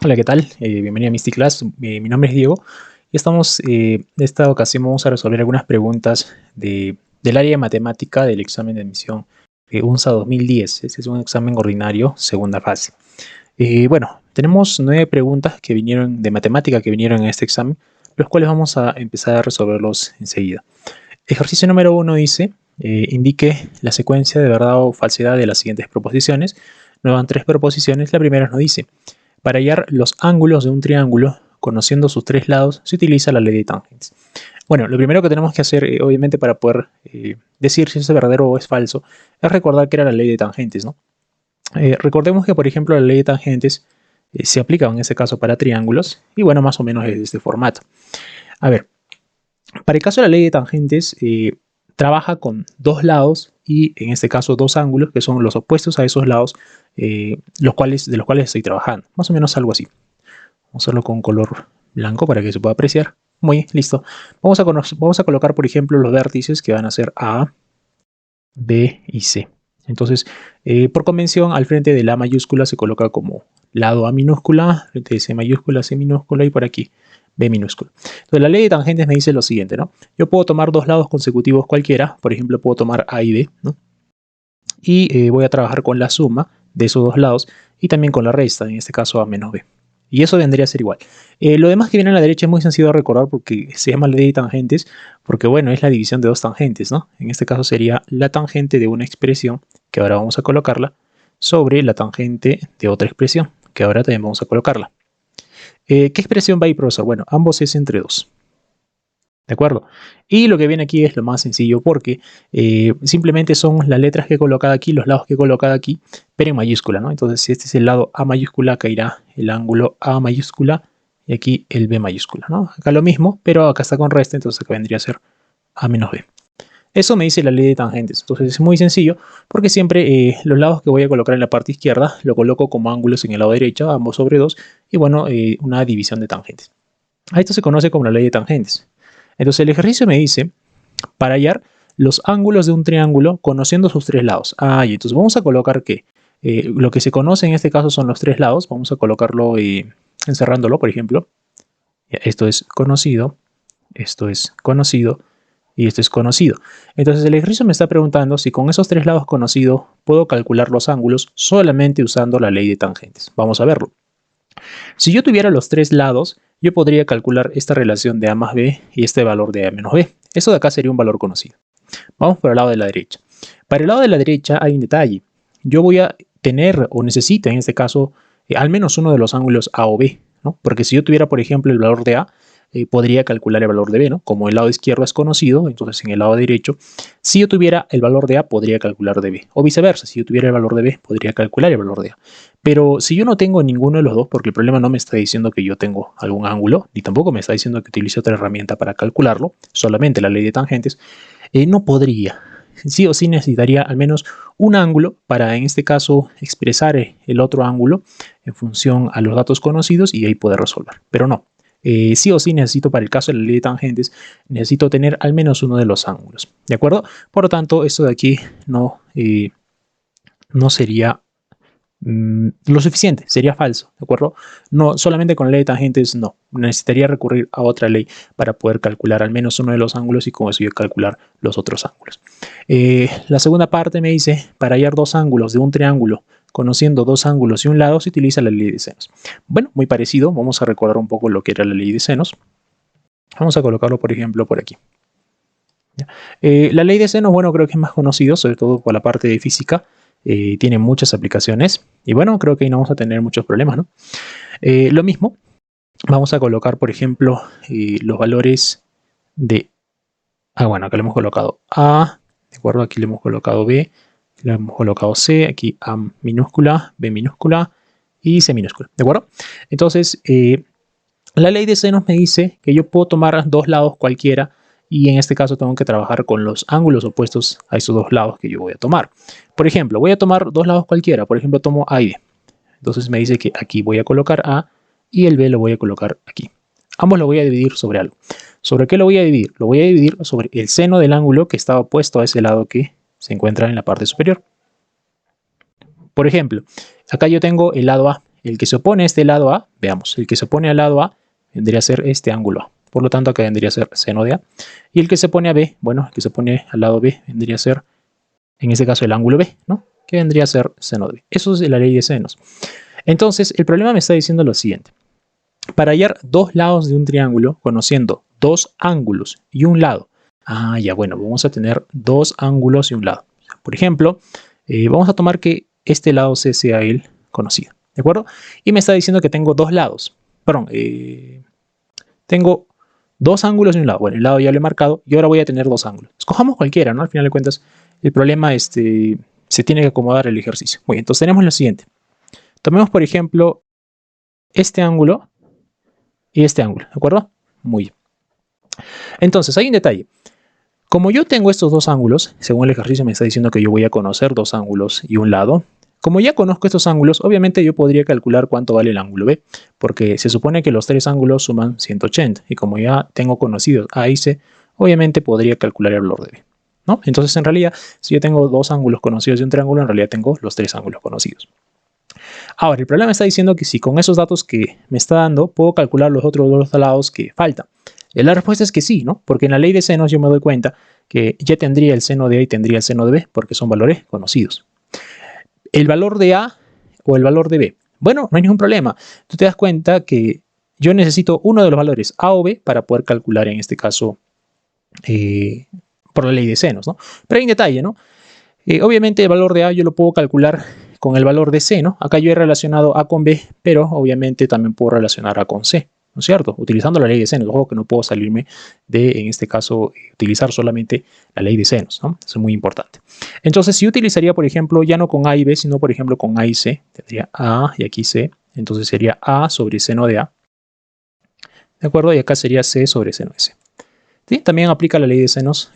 Hola, ¿qué tal? Bienvenido a Mystic Class. Mi nombre es Diego y en esta ocasión vamos a resolver algunas preguntas del área de matemática del examen de admisión UNSA 2010. Este es un examen ordinario, segunda fase. Bueno, tenemos 9 preguntas que vinieron de matemática que vinieron en este examen, los cuales vamos a empezar a resolverlos enseguida. Ejercicio número 1 dice, indique la secuencia de verdad o falsedad de las siguientes proposiciones. Nos dan 3 proposiciones. La primera nos dice: para hallar los ángulos de un triángulo, conociendo sus 3 lados, se utiliza la ley de tangentes. Bueno, lo primero que tenemos que hacer, obviamente, para poder decir si es verdadero o es falso, es recordar que era la ley de tangentes, ¿no? Recordemos que, por ejemplo, la ley de tangentes se aplica en ese caso para triángulos, y bueno, más o menos es de este formato. A ver, para el caso de la ley de tangentes, trabaja con 2 lados y en este caso 2 ángulos que son los opuestos a esos lados de los cuales estoy trabajando. Más o menos algo así. Vamos a hacerlo con color blanco para que se pueda apreciar. Muy listo. Vamos a colocar, por ejemplo, los vértices que van a ser A, B y C. Entonces, por convención, al frente de la mayúscula se coloca como lado A minúscula, frente de C mayúscula, C minúscula y por aquí B minúscula. Entonces, la ley de tangentes me dice lo siguiente, ¿no? Yo puedo tomar 2 lados consecutivos cualquiera, por ejemplo, puedo tomar A y B, ¿no? Y voy a trabajar con la suma de esos 2 lados y también con la resta, en este caso A menos B. Y eso vendría a ser igual. Lo demás que viene a la derecha es muy sencillo de recordar porque se llama ley de tangentes, porque bueno, es la división de 2 tangentes, ¿no? En este caso sería la tangente de una expresión, que ahora vamos a colocarla, sobre la tangente de otra expresión, que ahora también vamos a colocarla. ¿Qué expresión va ahí, profesor? Bueno, ambos es entre 2. ¿De acuerdo? Y lo que viene aquí es lo más sencillo porque simplemente son las letras que he colocado aquí, los lados que he colocado aquí, pero en mayúscula, ¿no? Entonces, si este es el lado A mayúscula, acá irá el ángulo A mayúscula y aquí el B mayúscula, ¿no? Acá lo mismo, pero acá está con resta, entonces acá vendría a ser A menos B. Eso me dice la ley de tangentes. Entonces es muy sencillo porque siempre los lados que voy a colocar en la parte izquierda lo coloco como ángulos en el lado derecho, ambos sobre 2, y bueno, una división de tangentes. A esto se conoce como la ley de tangentes. Entonces el ejercicio me dice, para hallar los ángulos de un triángulo conociendo sus 3 lados. Y entonces vamos a colocar que lo que se conoce en este caso son los 3 lados. Vamos a colocarlo encerrándolo, por ejemplo. Esto es conocido, esto es conocido y esto es conocido. Entonces el ejercicio me está preguntando si con esos 3 lados conocidos puedo calcular los ángulos solamente usando la ley de tangentes. Vamos a verlo. Si yo tuviera los 3 lados, yo podría calcular esta relación de A más B y este valor de A menos B. Eso de acá sería un valor conocido. Vamos por el lado de la derecha. Para el lado de la derecha hay un detalle. Yo voy a tener o necesito en este caso al menos uno de los ángulos A o B, ¿no? Porque si yo tuviera, por ejemplo, el valor de A, podría calcular el valor de B, ¿no? Como el lado izquierdo es conocido, entonces en el lado derecho, si yo tuviera el valor de A, podría calcular de B. O viceversa, si yo tuviera el valor de B, podría calcular el valor de A. Pero si yo no tengo ninguno de los dos, porque el problema no me está diciendo que yo tengo algún ángulo, ni tampoco me está diciendo que utilice otra herramienta para calcularlo, solamente la ley de tangentes, no podría. Sí o sí necesitaría al menos un ángulo para, en este caso, expresar el otro ángulo en función a los datos conocidos y ahí poder resolver. Pero no, sí o sí necesito, para el caso de la ley de tangentes, necesito tener al menos uno de los ángulos. ¿De acuerdo? Por lo tanto, esto de aquí no sería lo suficiente, sería falso, ¿de acuerdo? No, solamente con la ley de tangentes no, necesitaría recurrir a otra ley para poder calcular al menos uno de los ángulos y con eso yo calcular los otros ángulos. La segunda parte me dice, para hallar 2 ángulos de un triángulo, conociendo 2 ángulos y un lado, se utiliza la ley de senos. Bueno, muy parecido, vamos a recordar un poco lo que era la ley de senos. Vamos a colocarlo, por ejemplo, por aquí. La ley de senos, bueno, creo que es más conocido, sobre todo por la parte de física. Tiene muchas aplicaciones y bueno, creo que ahí no vamos a tener muchos problemas, ¿no? Lo mismo, vamos a colocar, por ejemplo, los valores de... bueno, acá le hemos colocado A, ¿de acuerdo? Aquí le hemos colocado B, le hemos colocado C, aquí A minúscula, B minúscula y C minúscula, ¿de acuerdo? Entonces, la ley de senos me dice que yo puedo tomar 2 lados cualquiera y en este caso tengo que trabajar con los ángulos opuestos a esos 2 lados que yo voy a tomar. Por ejemplo, voy a tomar 2 lados cualquiera, por ejemplo tomo A y B. Entonces me dice que aquí voy a colocar A y el B lo voy a colocar aquí. Ambos lo voy a dividir sobre algo. ¿Sobre qué lo voy a dividir? Lo voy a dividir sobre el seno del ángulo que está opuesto a ese lado que se encuentra en la parte superior. Por ejemplo, acá yo tengo el lado A. el que se opone a este lado A, veamos, el que se opone al lado A vendría a ser este ángulo A. Por lo tanto, acá vendría a ser seno de A. Y el que se pone a B, bueno, el que se pone al lado B vendría a ser, en este caso, el ángulo B, ¿no? Que vendría a ser seno de B. Eso es la ley de senos. Entonces, el problema me está diciendo lo siguiente. Para hallar dos lados de un triángulo, conociendo dos ángulos y un lado. Ya, bueno, vamos a tener dos ángulos y un lado. Por ejemplo, vamos a tomar que este lado C sea el conocido, ¿de acuerdo? Y me está diciendo que tengo dos lados. Perdón, tengo dos ángulos y un lado. Bueno, el lado ya lo he marcado y ahora voy a tener dos ángulos. Escojamos cualquiera, ¿no? Al final de cuentas, el problema se tiene que acomodar el ejercicio. Muy bien, entonces tenemos lo siguiente. Tomemos, por ejemplo, este ángulo y este ángulo, ¿de acuerdo? Muy bien. Entonces, hay un detalle. Como yo tengo estos dos ángulos, según el ejercicio me está diciendo que yo voy a conocer dos ángulos y un lado. Como ya conozco estos ángulos, obviamente yo podría calcular cuánto vale el ángulo B, porque se supone que los tres ángulos suman 180, y como ya tengo conocidos A y C, obviamente podría calcular el valor de B, ¿no? Entonces, en realidad, si yo tengo dos ángulos conocidos de un triángulo, en realidad tengo los tres ángulos conocidos. Ahora, el problema me está diciendo que si con esos datos que me está dando, puedo calcular los otros dos lados que faltan. La respuesta es que sí, ¿no? Porque en la ley de senos yo me doy cuenta que ya tendría el seno de A y tendría el seno de B, porque son valores conocidos. El valor de A o el valor de B. Bueno, no hay ningún problema. Tú te das cuenta que yo necesito uno de los valores A o B para poder calcular, en este caso, por la ley de senos, ¿no? Pero hay un detalle, ¿no? Obviamente el valor de A yo lo puedo calcular con el valor de C, ¿no? Acá yo he relacionado A con B, pero obviamente también puedo relacionar A con C, ¿no es cierto? Utilizando la ley de senos. Ojo que no puedo salirme de, en este caso, utilizar solamente la ley de senos, ¿no? Eso es muy importante. Entonces, si utilizaría, por ejemplo, ya no con A y B, sino, por ejemplo, con A y C, tendría A y aquí C, entonces sería A sobre seno de A, ¿de acuerdo? Y acá sería C sobre seno de C. ¿Sí? También aplica la ley de senos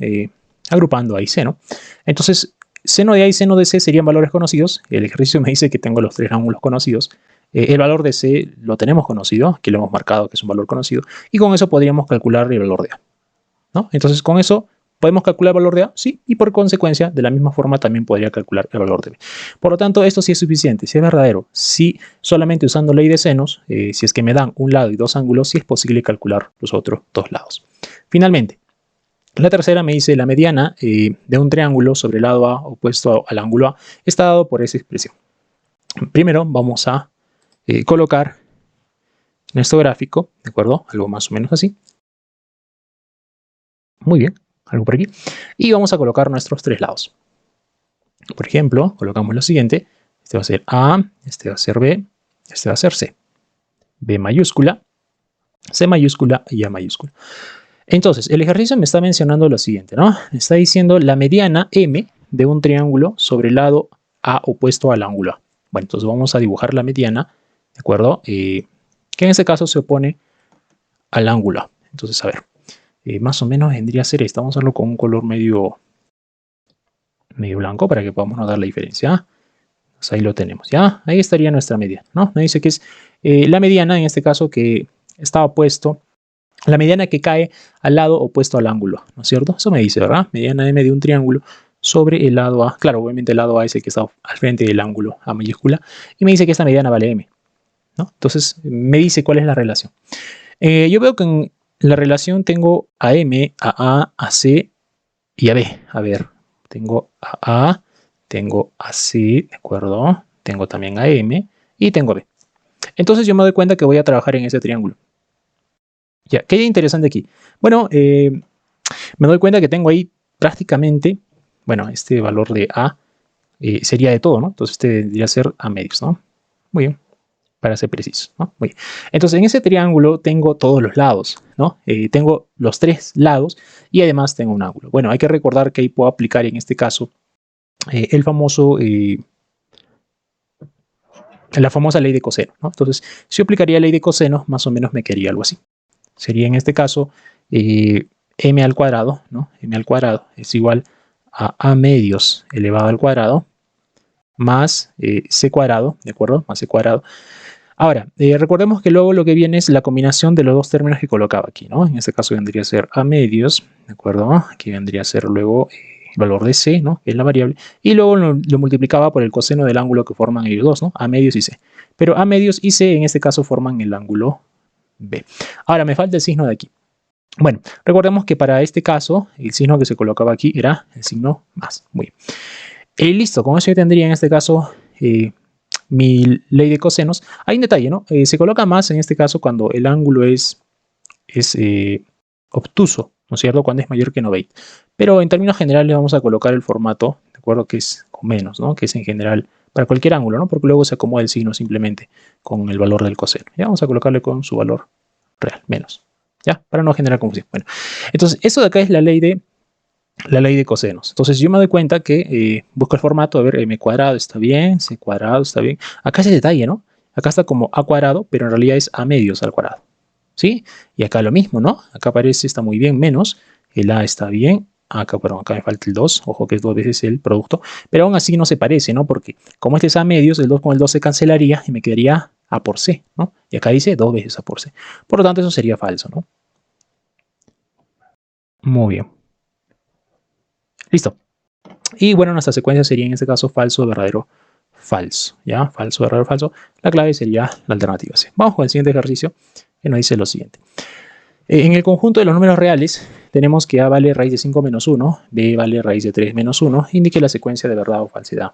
agrupando A y C, ¿no? Entonces, seno de A y seno de C serían valores conocidos. El ejercicio me dice que tengo los tres ángulos conocidos. El valor de C lo tenemos conocido, aquí lo hemos marcado que es un valor conocido, y con eso podríamos calcular el valor de A, ¿no? Entonces, con eso, ¿podemos calcular el valor de A? Sí, y por consecuencia, de la misma forma también podría calcular el valor de B. Por lo tanto, esto sí es suficiente, sí es verdadero. Si solamente usando ley de senos, si es que me dan un lado y dos ángulos, sí es posible calcular los otros dos lados. Finalmente, la tercera me dice la mediana de un triángulo sobre el lado A opuesto al ángulo A está dado por esa expresión. Primero vamos a colocar nuestro gráfico, ¿de acuerdo? Algo más o menos así. Muy bien, algo por aquí. Y vamos a colocar nuestros tres lados. Por ejemplo, colocamos lo siguiente. Este va a ser A, este va a ser B, este va a ser C. B mayúscula, C mayúscula y A mayúscula. Entonces, el ejercicio me está mencionando lo siguiente, ¿no? Me está diciendo la mediana M de un triángulo sobre el lado A opuesto al ángulo A. Bueno, entonces vamos a dibujar la mediana, ¿de acuerdo? Que en este caso se opone al ángulo A. Entonces, a ver, más o menos vendría a ser esta. Vamos a hacerlo con un color medio blanco para que podamos notar la diferencia. Pues ahí lo tenemos, ¿ya? Ahí estaría nuestra mediana, ¿no? Me dice que es la mediana, en este caso, que está opuesto, la mediana que cae al lado opuesto al ángulo, ¿no es cierto? Eso me dice, ¿verdad? Mediana M de un triángulo sobre el lado A. Claro, obviamente el lado A es el que está al frente del ángulo A mayúscula. Y me dice que esta mediana vale M, ¿no? Entonces, me dice cuál es la relación. Yo veo que en la relación tengo a M, a C y a B. A ver, tengo a A, tengo a C, ¿de acuerdo? Tengo también a M y tengo a B. Entonces yo me doy cuenta que voy a trabajar en ese triángulo. Ya, ¿qué hay interesante aquí? Bueno, me doy cuenta que tengo ahí prácticamente, bueno, este valor de A sería de todo, ¿no? Entonces este debería ser A medios, ¿no? Muy bien, para ser preciso, ¿no? Muy bien. Entonces en ese triángulo tengo todos los lados, ¿no? Tengo los tres lados y además tengo un ángulo. Bueno, hay que recordar que ahí puedo aplicar en este caso el famoso... la famosa ley de coseno, ¿no? Entonces, si yo aplicaría ley de cosenos, más o menos me quedaría algo así. Sería en este caso m al cuadrado, ¿no? M al cuadrado es igual a medios elevado al cuadrado más c cuadrado, ¿de acuerdo? Más c cuadrado. Ahora, recordemos que luego lo que viene es la combinación de los dos términos que colocaba aquí, ¿no? En este caso vendría a ser a medios, ¿de acuerdo? Aquí vendría a ser luego el valor de C, ¿no? Que es la variable, y luego lo multiplicaba por el coseno del ángulo que forman ellos dos, ¿no? A medios y C. Pero A medios y C en este caso forman el ángulo B. Ahora me falta el signo de aquí. Bueno, recordemos que para este caso el signo que se colocaba aquí era el signo más. Muy bien. Listo, con eso yo tendría en este caso mi ley de cosenos. Hay un detalle, ¿no? Se coloca más en este caso cuando el ángulo es obtuso, ¿no es cierto? Cuando es mayor que 90. Pero en términos generales vamos a colocar el formato, ¿de acuerdo? Que es con menos, ¿no? Que es en general para cualquier ángulo, ¿no? Porque luego se acomoda el signo simplemente con el valor del coseno. Ya vamos a colocarle con su valor real, menos. ¿Ya? Para no generar confusión. Bueno, entonces eso de acá es la ley de cosenos. Entonces yo me doy cuenta que busco el formato, a ver, m cuadrado está bien, c cuadrado está bien. Acá es el detalle, ¿no? Acá está como a cuadrado, pero en realidad es a medios al cuadrado. ¿Sí? Y acá lo mismo, ¿no? Acá aparece, está muy bien, menos, el a está bien, acá, perdón, acá me falta el 2, ojo que es 2 veces el producto, pero aún así no se parece, ¿no? Porque como este es a medios, el 2 con el 2 se cancelaría y me quedaría a por c, ¿no? Y acá dice 2 veces a por c. Por lo tanto, eso sería falso, ¿no? Muy bien. Listo. Y bueno, nuestra secuencia sería en este caso falso, verdadero, falso. ¿Ya? Falso, verdadero, falso. La clave sería la alternativa C. Vamos con el siguiente ejercicio que nos dice lo siguiente. En el conjunto de los números reales tenemos que A vale raíz de 5 menos 1, B vale raíz de 3 menos 1, indique la secuencia de verdad o falsedad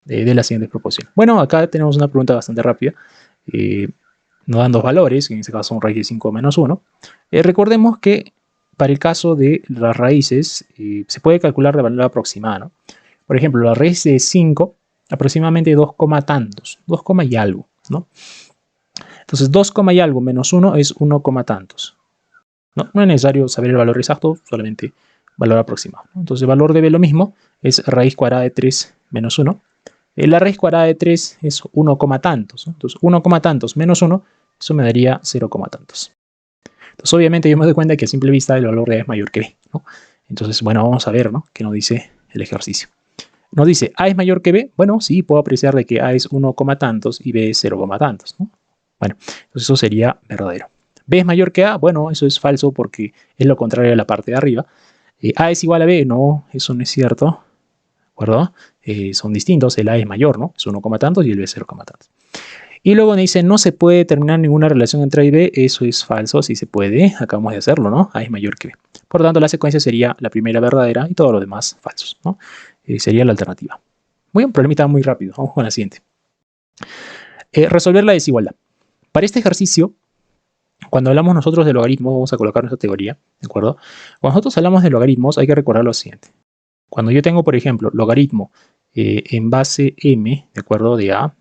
de las siguientes proporciones. Bueno, acá tenemos una pregunta bastante rápida. Nos dan dos valores, que en este caso son raíz de 5 menos 1. Recordemos que para el caso de las raíces se puede calcular de manera aproximada, ¿no? Por ejemplo, la raíz de 5, aproximadamente 2, tantos, 2, y algo, ¿no? Entonces 2, y algo menos 1 es 1, tantos. No es necesario saber el valor exacto, solamente valor aproximado, ¿no? Entonces el valor de B lo mismo, es raíz cuadrada de 3 menos 1. La raíz cuadrada de 3 es 1, tantos, ¿no? Entonces 1, tantos menos 1, eso me daría 0, tantos. Entonces obviamente yo me doy cuenta que a simple vista el valor de A es mayor que B, ¿no? Entonces, bueno, vamos a ver, ¿no? ¿Qué nos dice el ejercicio? Nos dice, A es mayor que B. Bueno, sí, puedo apreciar de que A es 1, tantos y B es 0, tantos, ¿no? Bueno, entonces eso sería verdadero. ¿B es mayor que A? Bueno, eso es falso porque es lo contrario de la parte de arriba. ¿A es igual a B? No, eso no es cierto. ¿De acuerdo? Son distintos. El A es mayor, ¿no? Es 1, tantos y el B es 0, tantos. Y luego me dice, no se puede determinar ninguna relación entre A y B. Eso es falso, sí se puede. Acabamos de hacerlo, ¿no? A es mayor que B. Por lo tanto, la secuencia sería la primera verdadera y todos los demás falsos, ¿no? Sería la alternativa. Muy bien, problemita muy rápido. Vamos con la siguiente. Resolver la desigualdad. Para este ejercicio, cuando hablamos nosotros de logaritmos, vamos a colocar nuestra teoría, ¿de acuerdo? Cuando nosotros hablamos de logaritmos, hay que recordar lo siguiente. Cuando yo tengo, por ejemplo, logaritmo en base m, ¿de acuerdo? De a,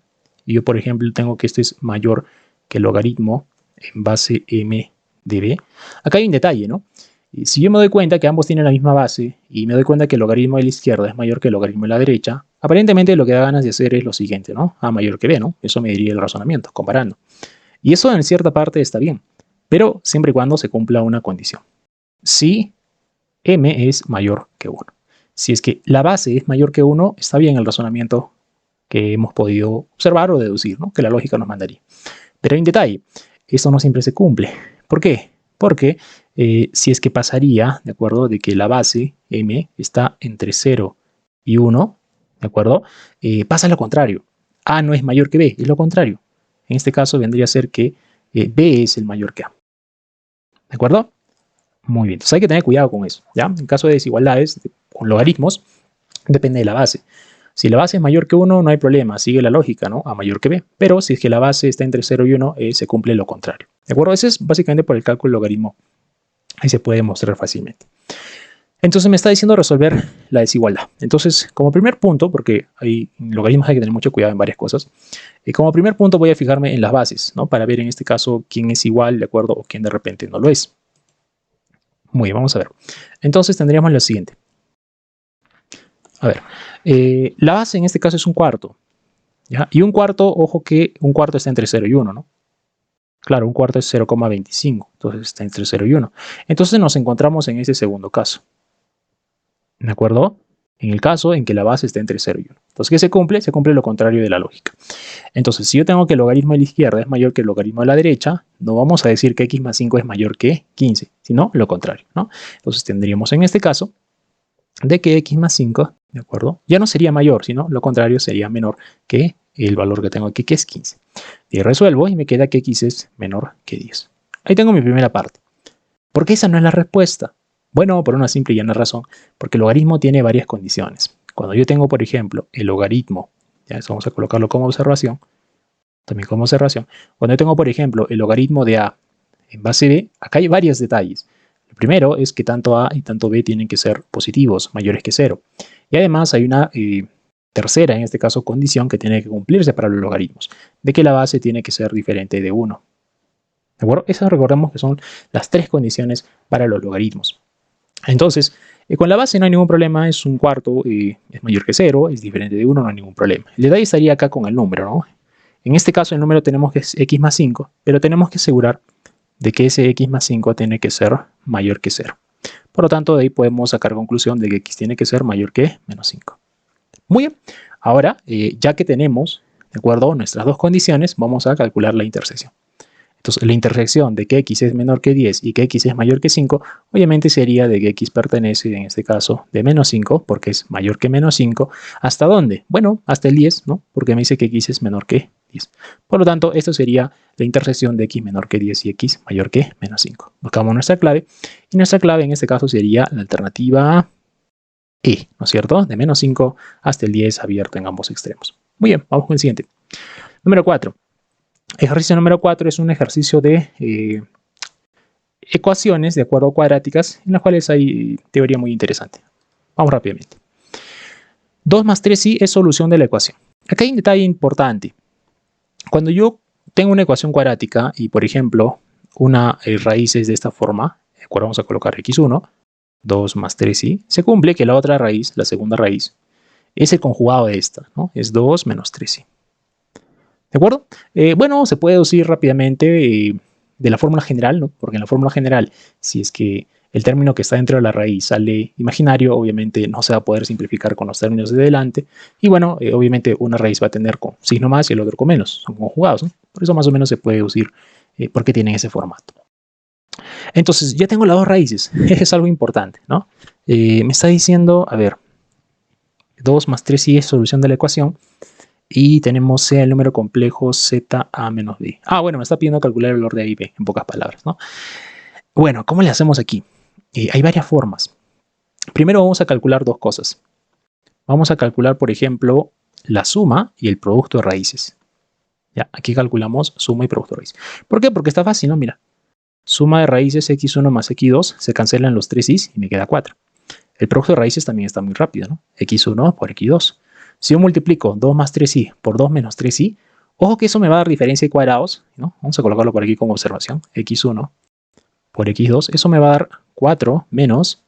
y yo, por ejemplo, tengo que esto es mayor que el logaritmo en base m de b, acá hay un detalle, ¿no? Si yo me doy cuenta que ambos tienen la misma base y me doy cuenta que el logaritmo de la izquierda es mayor que el logaritmo de la derecha, aparentemente lo que da ganas de hacer es lo siguiente, ¿no? A mayor que b, ¿no? Eso me diría el razonamiento, comparando. Y eso en cierta parte está bien, pero siempre y cuando se cumpla una condición. Si m es mayor que 1. Si es que la base es mayor que 1, está bien el razonamiento que hemos podido observar o deducir, ¿no? Que la lógica nos mandaría. Pero hay un detalle, eso no siempre se cumple. ¿Por qué? Porque si es que pasaría, ¿de acuerdo? De que la base m está entre 0 y 1, ¿de acuerdo? Pasa lo contrario. A no es mayor que B, es lo contrario. En este caso vendría a ser que B es el mayor que A. ¿De acuerdo? Muy bien, entonces hay que tener cuidado con eso, ¿ya? En caso de desigualdades con logaritmos, depende de la base. Si la base es mayor que 1, no hay problema, sigue la lógica, ¿no? A mayor que B. Pero si es que la base está entre 0 y 1, se cumple lo contrario. ¿De acuerdo? Eso es básicamente por el cálculo del logaritmo. Ahí se puede mostrar fácilmente. Entonces me está diciendo resolver la desigualdad. Entonces, como primer punto, porque en logaritmos hay que tener mucho cuidado en varias cosas, como primer punto voy a fijarme en las bases, ¿no? Para ver en este caso quién es igual, ¿de acuerdo? O quién de repente no lo es. Muy bien, vamos a ver. Entonces tendríamos lo siguiente. A ver, la base en este caso es un cuarto, ¿ya? Y un cuarto, ojo que un cuarto está entre 0 y 1, ¿no? Claro, un cuarto es 0,25, entonces está entre 0 y 1. Entonces nos encontramos en ese segundo caso. ¿De acuerdo? En el caso en que la base está entre 0 y 1. Entonces, ¿qué se cumple? Se cumple lo contrario de la lógica. Entonces, si yo tengo que el logaritmo de la izquierda es mayor que el logaritmo de la derecha, no vamos a decir que x más 5 es mayor que 15, sino lo contrario, ¿no? Entonces, tendríamos en este caso de que x más 5, ¿de acuerdo? Ya no sería mayor, sino lo contrario sería menor que el valor que tengo aquí, que es 15. Y resuelvo y me queda que x es menor que 10. Ahí tengo mi primera parte. ¿Por qué esa no es la respuesta? Bueno, por una simple y llana razón, porque el logaritmo tiene varias condiciones. Cuando yo tengo, por ejemplo, el logaritmo, ya eso vamos a colocarlo como observación, también como observación, cuando yo tengo, por ejemplo, el logaritmo de a en base b, acá hay varios detalles. El primero es que tanto a y tanto b tienen que ser positivos, mayores que 0. Y además hay una tercera, en este caso, condición que tiene que cumplirse para los logaritmos, de que la base tiene que ser diferente de 1. ¿De acuerdo? Esas recordemos que son las tres condiciones para los logaritmos. Entonces, con la base no hay ningún problema, es un cuarto, es mayor que 0, es diferente de 1, no hay ningún problema. El detalle estaría acá con el número, ¿no? En este caso el número tenemos que es x más 5, pero tenemos que asegurar de que ese x más 5 tiene que ser mayor que 0. Por lo tanto, de ahí podemos sacar conclusión de que x tiene que ser mayor que menos 5. Muy bien, ahora ya que tenemos, de acuerdo, nuestras dos condiciones, vamos a calcular la intersección. Entonces, la intersección de que x es menor que 10 y que x es mayor que 5, obviamente sería de que x pertenece, en este caso, de menos 5, porque es mayor que menos 5. ¿Hasta dónde? Bueno, hasta el 10, ¿no? Porque me dice que x es menor que 10. Por lo tanto, esto sería la intersección de x menor que 10 y x mayor que menos 5. Buscamos nuestra clave, y nuestra clave en este caso sería la alternativa E, ¿no es cierto? De menos 5 hasta el 10 abierto en ambos extremos. Muy bien, vamos con el siguiente. Número 4. Ejercicio número 4 es un ejercicio de ecuaciones, de acuerdo, cuadráticas, en las cuales hay teoría muy interesante. Vamos rápidamente. 2 más 3i es solución de la ecuación. Acá hay un detalle importante. Cuando yo tengo una ecuación cuadrática y, por ejemplo, una raíz es de esta forma, de acuerdo, vamos a colocar x1, 2 más 3i, se cumple que la otra raíz, la segunda raíz, es el conjugado de esta, ¿no? Es 2 menos 3i. ¿De acuerdo? Bueno, se puede deducir rápidamente de la fórmula general, ¿no? Porque en la fórmula general, si es que el término que está dentro de la raíz sale imaginario, obviamente no se va a poder simplificar con los términos de delante. Y bueno, obviamente una raíz va a tener con signo más y el otro con menos. Son conjugados, ¿no? Por eso más o menos se puede deducir por qué tienen ese formato. Entonces, ya tengo las dos raíces. Es algo importante, ¿no? Me está diciendo, a ver, 2 más 3i es solución de la ecuación. Y tenemos C el número complejo Z A menos B. Ah, bueno, me está pidiendo calcular el valor de A y B, en pocas palabras, ¿no? Bueno, ¿cómo le hacemos aquí? Hay varias formas. Primero vamos a calcular dos cosas. Vamos a calcular, por ejemplo, la suma y el producto de raíces. Ya, aquí calculamos suma y producto de raíces. ¿Por qué? Porque está fácil, ¿no? Mira, suma de raíces x1 más x2, se cancelan los 3i's y me queda 4. El producto de raíces también está muy rápido, ¿no? x1 por x2. Si yo multiplico 2 más 3i por 2 menos 3i, ojo que eso me va a dar diferencia de cuadrados, ¿no? Vamos a colocarlo por aquí como observación. x1 por x2, eso me va a dar 4 menos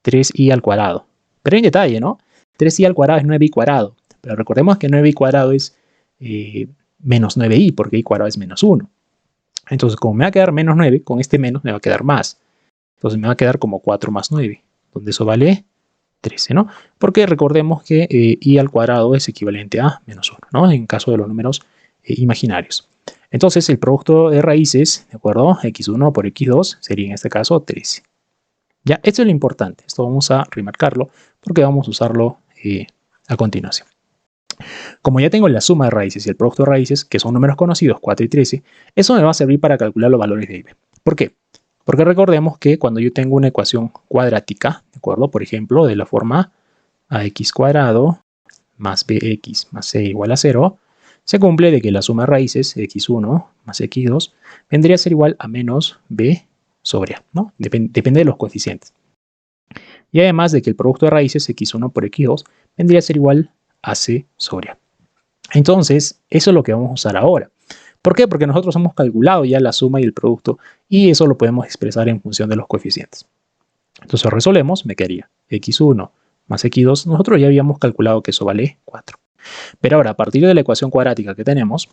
3i al cuadrado. Pero hay un detalle, ¿no? 3i al cuadrado es 9i cuadrado. Pero recordemos que 9i cuadrado es menos 9i, porque i cuadrado es menos 1. Entonces, como me va a quedar menos 9, con este menos me va a quedar más. Entonces me va a quedar como 4 más 9, donde eso vale 13, ¿no? Porque recordemos que i al cuadrado es equivalente a menos 1, ¿no? En caso de los números imaginarios. Entonces, el producto de raíces, ¿de acuerdo? x1 por x2 sería en este caso 13. Ya, esto es lo importante. Esto vamos a remarcarlo porque vamos a usarlo a continuación. Como ya tengo la suma de raíces y el producto de raíces, que son números conocidos, 4 y 13, eso me va a servir para calcular los valores de i y b. ¿Por qué? Porque recordemos que cuando yo tengo una ecuación cuadrática, ¿de acuerdo? Por ejemplo, de la forma ax cuadrado más bx más c igual a 0, se cumple de que la suma de raíces, x1 más x2, vendría a ser igual a menos b sobre a, ¿no? Depende de los coeficientes. Y además de que el producto de raíces, x1 por x2, vendría a ser igual a c sobre a. Entonces, eso es lo que vamos a usar ahora. ¿Por qué? Porque nosotros hemos calculado ya la suma y el producto y eso lo podemos expresar en función de los coeficientes. Entonces resolvemos, me quedaría x1 más x2. Nosotros ya habíamos calculado que eso vale 4. Pero ahora, a partir de la ecuación cuadrática que tenemos,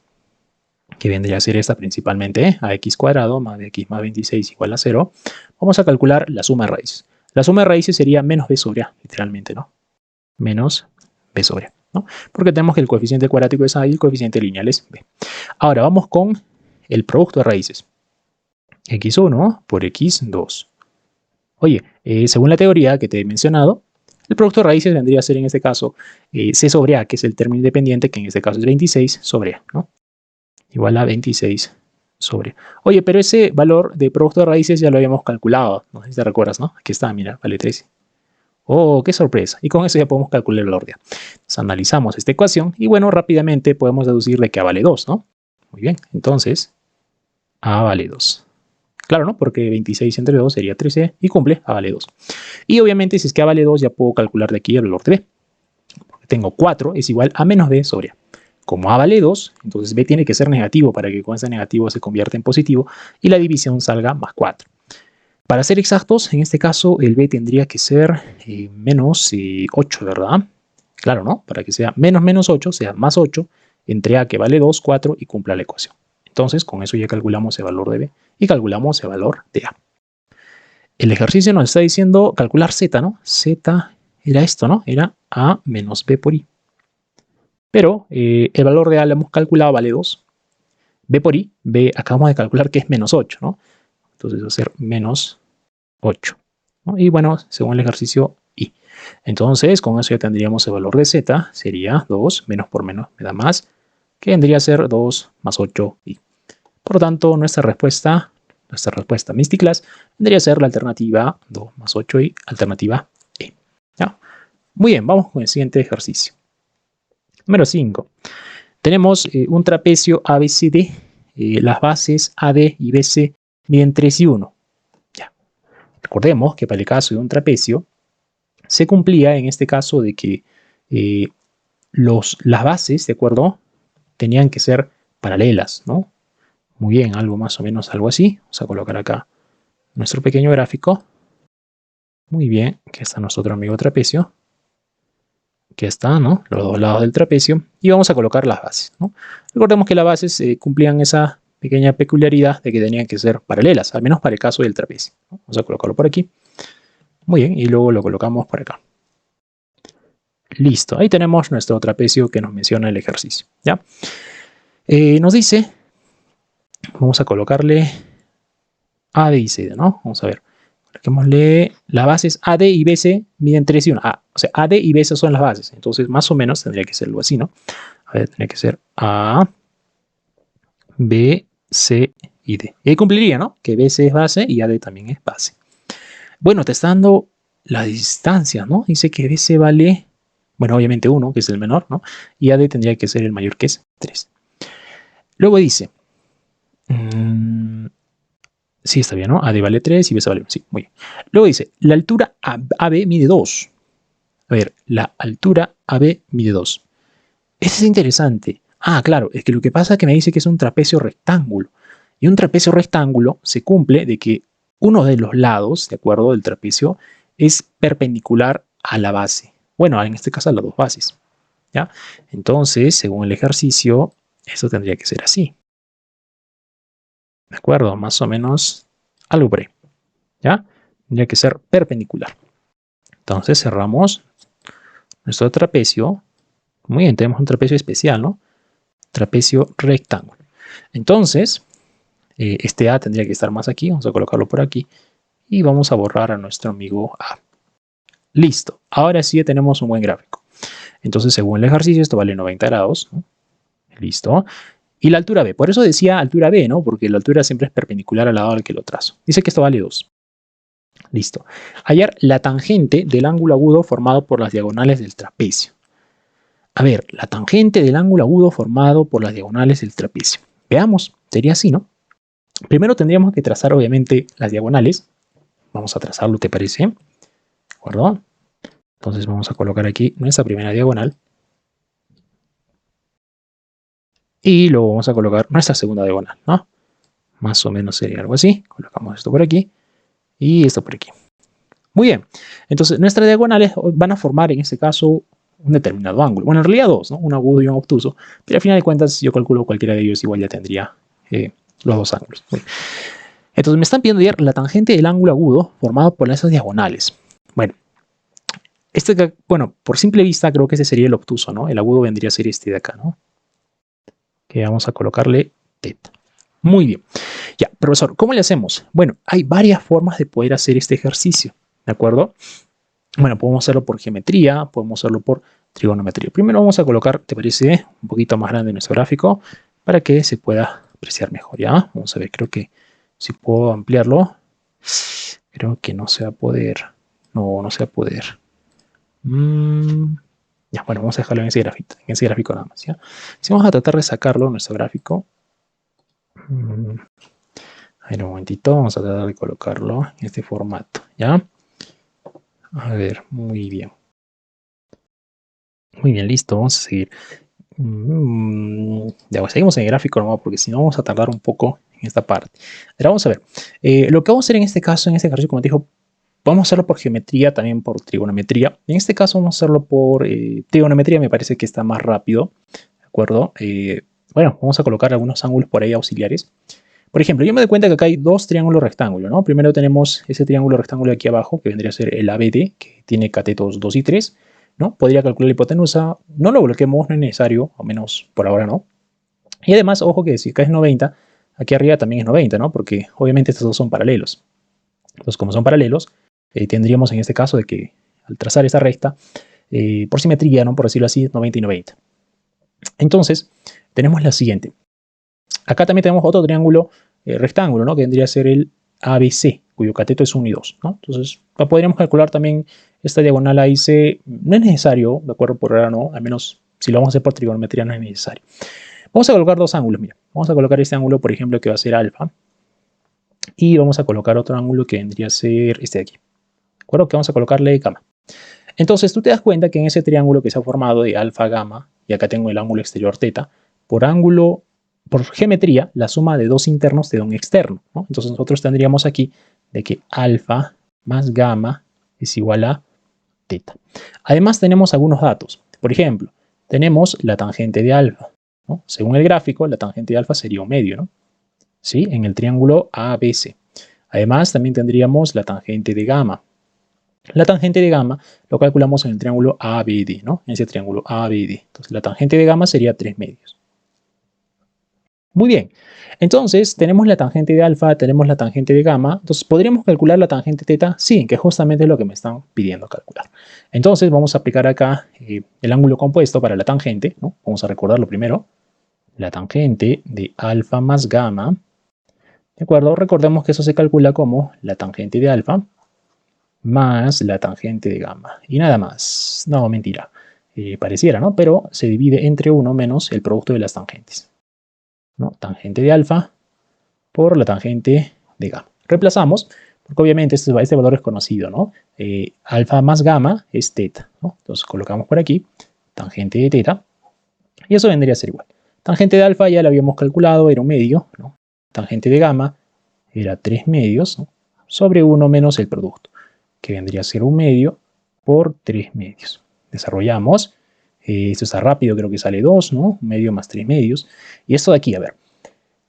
que vendría a ser esta principalmente, ax cuadrado más bx más 26 igual a 0, vamos a calcular la suma de raíces. La suma de raíces sería menos b sobre a, literalmente, ¿no? Menos b sobre a, ¿no? Porque tenemos que el coeficiente cuadrático es a y el coeficiente lineal es b. Ahora vamos con el producto de raíces. x1 por x2. Oye, según la teoría que te he mencionado, El producto de raíces vendría a ser en este caso C sobre A, que es el término independiente, que en este caso es 26 sobre A, ¿no? Igual a 26 sobre A. Oye, pero ese valor de producto de raíces ya lo habíamos calculado, no sé si te recuerdas, ¿no? Aquí está, mira, vale 13. Oh, qué sorpresa. Y con eso ya podemos calcular el valor de A. Entonces analizamos esta ecuación y bueno, rápidamente podemos deducirle que A vale 2, ¿no? Muy bien, entonces A vale 2. Claro, ¿no? Porque 26 entre 2 sería 13 y cumple, A vale 2. Y obviamente si es que A vale 2 ya puedo calcular de aquí el valor de B. Porque tengo 4 es igual a menos B sobre A. Como A vale 2, entonces B tiene que ser negativo para que con ese negativo se convierta en positivo y la división salga más 4. Para ser exactos, en este caso el B tendría que ser menos 8, ¿verdad? Claro, ¿no? Para que sea menos 8, sea más 8, entre A que vale 2, 4 y cumpla la ecuación. Entonces, con eso ya calculamos el valor de B y calculamos el valor de A. El ejercicio nos está diciendo calcular Z, ¿no? Z era esto, ¿no? Era A menos B por I. Pero el valor de A lo hemos calculado, vale 2. B por I, B acabamos de calcular que es menos 8, ¿no? Entonces va a ser menos 8. ¿no? Y bueno, según el ejercicio I. Entonces, con eso ya tendríamos el valor de Z, sería 2, menos por menos me da más, que vendría a ser 2 más 8i. Por lo tanto, nuestra respuesta Misty-Class, vendría a ser la alternativa 2 más 8i, alternativa E. ¿Ya? Muy bien, vamos con el siguiente ejercicio. Número 5. Tenemos un trapecio ABCD. Las bases AD y BC miden 3 y 1. Ya. Recordemos que para el caso de un trapecio, se cumplía en este caso de que las bases, ¿de acuerdo? Tenían que ser paralelas, ¿no? Muy bien, algo más o menos algo así. Vamos a colocar acá nuestro pequeño gráfico. Muy bien, aquí está nuestro amigo trapecio. Aquí está, ¿no? Los dos lados del trapecio. Y vamos a colocar las bases, ¿no? Recordemos que las bases cumplían esa pequeña peculiaridad de que tenían que ser paralelas, al menos para el caso del trapecio, ¿no? Vamos a colocarlo por aquí. Muy bien, y luego lo colocamos por acá. Listo, ahí tenemos nuestro trapecio que nos menciona el ejercicio, ¿ya? Nos dice, vamos a colocarle A, B y C, ¿no? Vamos a ver. Coloquémosle las bases AD y BC miden 3 y 1. O sea, AD y BC son las bases. Entonces, más o menos tendría que ser algo así, ¿no? A ver, tendría que ser A, B, C y D. Y ahí cumpliría, ¿no? Que BC es base y AD también es base. Bueno, te está dando la distancia, ¿no? Dice que BC vale, bueno, obviamente 1, que es el menor, ¿no? Y AD tendría que ser el mayor, que es 3. Luego dice, sí, está bien, ¿no? AD vale 3 y BC vale 1. Sí, muy bien. Luego dice, la altura AB mide 2. A ver, la altura AB mide 2. Eso es interesante. Claro, es que lo que pasa es que me dice que es un trapecio rectángulo. Y un trapecio rectángulo se cumple de que uno de los lados, ¿de acuerdo?, del trapecio es perpendicular a la base. Bueno, en este caso a las dos bases. ¿Ya? Entonces, según el ejercicio, eso tendría que ser así. ¿De acuerdo? Más o menos algo por ahí. ¿Ya? Tendría que ser perpendicular. Entonces cerramos nuestro trapecio. Muy bien, tenemos un trapecio especial, ¿no? Trapecio rectángulo. Entonces, este A tendría que estar más aquí. Vamos a colocarlo por aquí. Y vamos a borrar a nuestro amigo A. Listo. Ahora sí ya tenemos un buen gráfico. Entonces, según el ejercicio, esto vale 90 grados, ¿no? Listo. Y la altura B. Por eso decía altura B, ¿no? Porque la altura siempre es perpendicular al lado al que lo trazo. Dice que esto vale 2. Listo. Hallar la tangente del ángulo agudo formado por las diagonales del trapecio. A ver, la tangente del ángulo agudo formado por las diagonales del trapecio. Veamos, sería así, ¿no? Primero tendríamos que trazar, obviamente, las diagonales. Vamos a trazarlo, ¿te parece? ¿De acuerdo? Entonces vamos a colocar aquí nuestra primera diagonal. Y luego vamos a colocar nuestra segunda diagonal, ¿no? Más o menos sería algo así. Colocamos esto por aquí y esto por aquí. Muy bien. Entonces nuestras diagonales van a formar, en este caso, un determinado ángulo. Bueno, en realidad dos, ¿no? Un agudo y un obtuso. Pero al final de cuentas, si yo calculo cualquiera de ellos, igual ya tendría los dos ángulos. Bueno. Entonces me están pidiendo ya la tangente del ángulo agudo formado por esas diagonales. Bueno, por simple vista creo que ese sería el obtuso, ¿no? El agudo vendría a ser este de acá, ¿no? Que vamos a colocarle teta. Muy bien. Ya, profesor, ¿cómo le hacemos? Bueno, hay varias formas de poder hacer este ejercicio, ¿de acuerdo? Bueno, podemos hacerlo por geometría, podemos hacerlo por trigonometría. Primero vamos a colocar, ¿te parece? Un poquito más grande nuestro gráfico para que se pueda apreciar mejor, ¿ya? Vamos a ver, creo que si puedo ampliarlo, creo que no se va a poder. No, no se va a poder. Ya, bueno, vamos a dejarlo en ese gráfico nada más, ¿ya? Si vamos a tratar de sacarlo, nuestro gráfico. A ver, un momentito, vamos a tratar de colocarlo en este formato, ¿ya? A ver, muy bien. Muy bien, listo, vamos a seguir. Ya, pues, seguimos en el gráfico normal porque si no vamos a tardar un poco en esta parte. Ahora vamos a ver. Lo que vamos a hacer en este caso, en este ejercicio, como te dijo, vamos a hacerlo por geometría, también por trigonometría. En este caso vamos a hacerlo por trigonometría, me parece que está más rápido, ¿de acuerdo? Bueno, vamos a colocar algunos ángulos por ahí auxiliares. Por ejemplo, yo me doy cuenta que acá hay dos triángulos rectángulos, ¿no? Primero tenemos ese triángulo rectángulo de aquí abajo, que vendría a ser el ABD, que tiene catetos 2 y 3, ¿no? Podría calcular la hipotenusa, no lo bloqueemos, no es necesario, al menos por ahora no. Y además, ojo que si acá es 90, aquí arriba también es 90, ¿no? Porque obviamente estos dos son paralelos. Entonces, como son paralelos, tendríamos en este caso de que al trazar esta recta, por simetría, ¿no? Por decirlo así, 90 y 90. Entonces, tenemos la siguiente. Acá también tenemos otro triángulo rectángulo, ¿no? Que vendría a ser el ABC, cuyo cateto es 1 y 2, ¿no? Entonces, podríamos calcular también esta diagonal AC. No es necesario, de acuerdo, por ahora no, al menos si lo vamos a hacer por trigonometría no es necesario. Vamos a colocar dos ángulos, mira. Vamos a colocar este ángulo, por ejemplo, que va a ser alfa. Y vamos a colocar otro ángulo que vendría a ser este de aquí. ¿De acuerdo? Que vamos a colocarle gamma. Entonces, tú te das cuenta que en ese triángulo que se ha formado de alfa, gamma, y acá tengo el ángulo exterior teta, por geometría, la suma de dos internos te da un externo, ¿no? Entonces nosotros tendríamos aquí de que alfa más gamma es igual a teta. Además tenemos algunos datos. Por ejemplo, tenemos la tangente de alfa, ¿no? Según el gráfico, la tangente de alfa sería un medio, ¿no? ¿Sí? En el triángulo ABC. Además, también tendríamos la tangente de gamma. La tangente de gamma lo calculamos en el triángulo ABD, ¿no? En ese triángulo ABD. Entonces, la tangente de gamma sería 3 medios. Muy bien. Entonces, tenemos la tangente de alfa, tenemos la tangente de gamma. Entonces, ¿podríamos calcular la tangente teta? Sí, que justamente es lo que me están pidiendo calcular. Entonces, vamos a aplicar acá el ángulo compuesto para la tangente, ¿no? Vamos a recordarlo primero. La tangente de alfa más gamma. ¿De acuerdo? Recordemos que eso se calcula como la tangente de alfa más la tangente de gamma. Y nada más. No, mentira. Pareciera, ¿no? Pero se divide entre 1 menos el producto de las tangentes, ¿no? Tangente de alfa por la tangente de gamma. Reemplazamos, porque obviamente este valor es conocido, ¿no? Alfa más gamma es teta, ¿no? Entonces colocamos por aquí tangente de teta. Y eso vendría a ser igual. Tangente de alfa ya lo habíamos calculado, era un medio, ¿no? Tangente de gamma era 3 medios, ¿no? Sobre 1 menos el producto, que vendría a ser un medio por 3 medios. Desarrollamos. Esto está rápido, creo que sale 2, ¿no? Un medio más 3 medios. Y esto de aquí, a ver,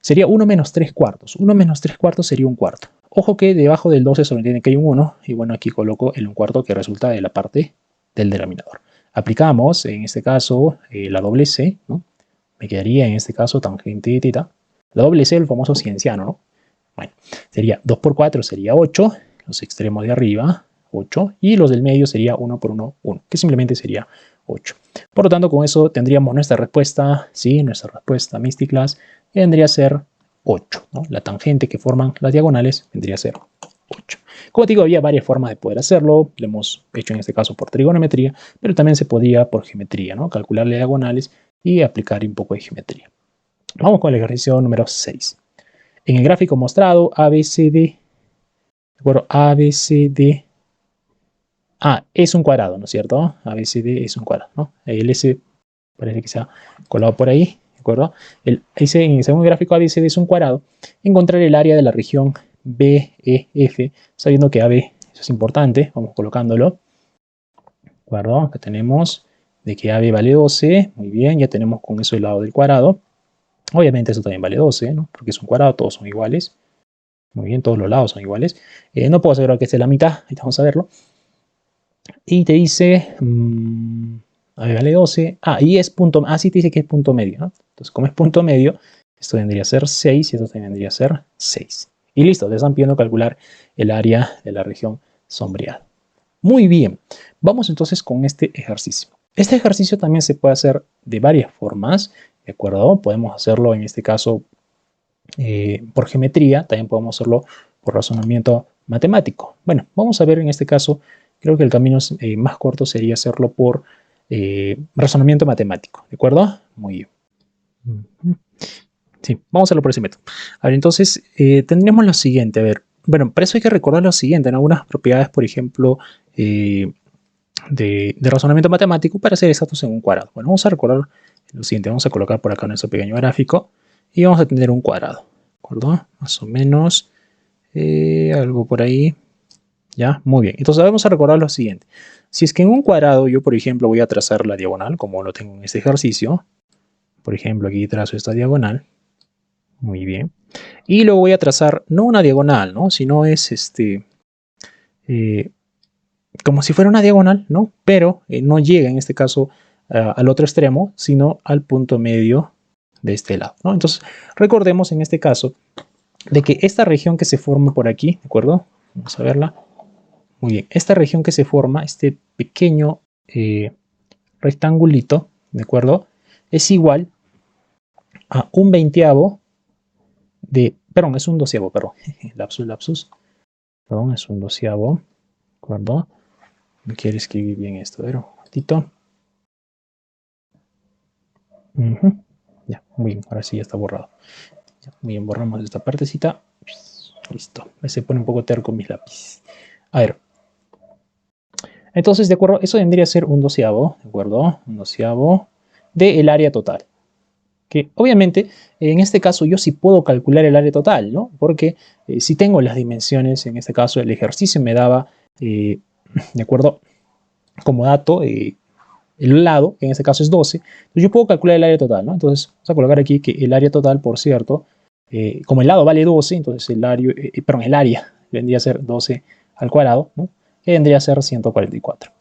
sería 1 menos 3 cuartos. 1 menos 3 cuartos sería un cuarto. Ojo que debajo del 12 sobreentiende que hay un 1. Y bueno, aquí coloco el 1 cuarto que resulta de la parte del denominador. Aplicamos, en este caso, la doble C, ¿no? Me quedaría en este caso tangente de teta. La doble C, el famoso cienciano, ¿no? Bueno, sería 2 por 4 sería 8. Los extremos de arriba, 8. Y los del medio sería 1 por 1, 1. Que simplemente sería 8. Por lo tanto, con eso tendríamos nuestra respuesta, sí, nuestra respuesta Misty-Class vendría a ser 8, ¿no? La tangente que forman las diagonales vendría a ser 8. Como te digo, había varias formas de poder hacerlo. Lo hemos hecho en este caso por trigonometría, pero también se podía por geometría, ¿no? Calcular las diagonales y aplicar un poco de geometría. Vamos con el ejercicio número 6. En el gráfico mostrado, ABCD, ¿de acuerdo? ABCD, es un cuadrado, ¿no es cierto? ABCD es un cuadrado, ¿no? El S parece que se ha colado por ahí, ¿de acuerdo? En el segundo gráfico ABCD es un cuadrado. Encontrar el área de la región BEF, sabiendo que AB, eso es importante, vamos colocándolo, ¿de acuerdo? Acá tenemos de que AB vale 12, muy bien, ya tenemos con eso el lado del cuadrado. Obviamente eso también vale 12, ¿no? Porque es un cuadrado, todos son iguales. Muy bien, todos los lados son iguales. No puedo asegurar que esté la mitad, ahí vamos a verlo. Y te dice, a ver, vale 12. Y es punto, sí te dice que es punto medio, ¿no? Entonces, como es punto medio, esto vendría a ser 6 y esto también vendría a ser 6. Y listo, te están pidiendo calcular el área de la región sombreada. Muy bien, vamos entonces con este ejercicio. Este ejercicio también se puede hacer de varias formas, ¿de acuerdo? Podemos hacerlo en este caso por geometría, también podemos hacerlo por razonamiento matemático. Bueno, vamos a ver en este caso, creo que el camino más corto sería hacerlo por razonamiento matemático, ¿de acuerdo? Muy bien. Sí, vamos a hacerlo por ese método. A ver, entonces tendríamos lo siguiente, a ver, bueno, para eso hay que recordar lo siguiente, en algunas propiedades, por ejemplo, de razonamiento matemático para ser exactos en un cuadrado. Bueno, vamos a recordar lo siguiente, vamos a colocar por acá nuestro pequeño gráfico y vamos a tener un cuadrado, ¿de acuerdo? Más o menos, algo por ahí, ¿ya? Muy bien, entonces vamos a recordar lo siguiente. Si es que en un cuadrado yo, por ejemplo, voy a trazar la diagonal, como lo tengo en este ejercicio, por ejemplo, aquí trazo esta diagonal, muy bien, y luego voy a trazar, no una diagonal, ¿no? Sino es como si fuera una diagonal, ¿no? Pero no llega en este caso al otro extremo, sino al punto medio de este lado, ¿no? Entonces, recordemos en este caso de que esta región que se forma por aquí, ¿de acuerdo? Vamos a verla. Muy bien, esta región que se forma, este pequeño rectangulito, ¿de acuerdo? Es igual a un veinteavo de, perdón, es un doceavo, perdón, lapsus, perdón, es un doceavo, ¿de acuerdo? No quiero escribir bien esto, a ver, un momentito. Ya, muy bien, ahora sí ya está borrado. Ya, muy bien, borramos esta partecita. Listo, se pone un poco terco mis lápices. A ver. Entonces, de acuerdo, eso vendría a ser un doceavo, ¿de acuerdo? Un doceavo del área total. Que obviamente, en este caso, yo sí puedo calcular el área total, ¿no? Porque si tengo las dimensiones, en este caso, el ejercicio me daba, ¿de acuerdo? Como dato, el lado, que en este caso es 12, entonces yo puedo calcular el área total, ¿no? Entonces vamos a colocar aquí que el área total, por cierto, como el lado vale 12, entonces el área vendría a ser 12 al cuadrado, ¿no? Que vendría a ser 144.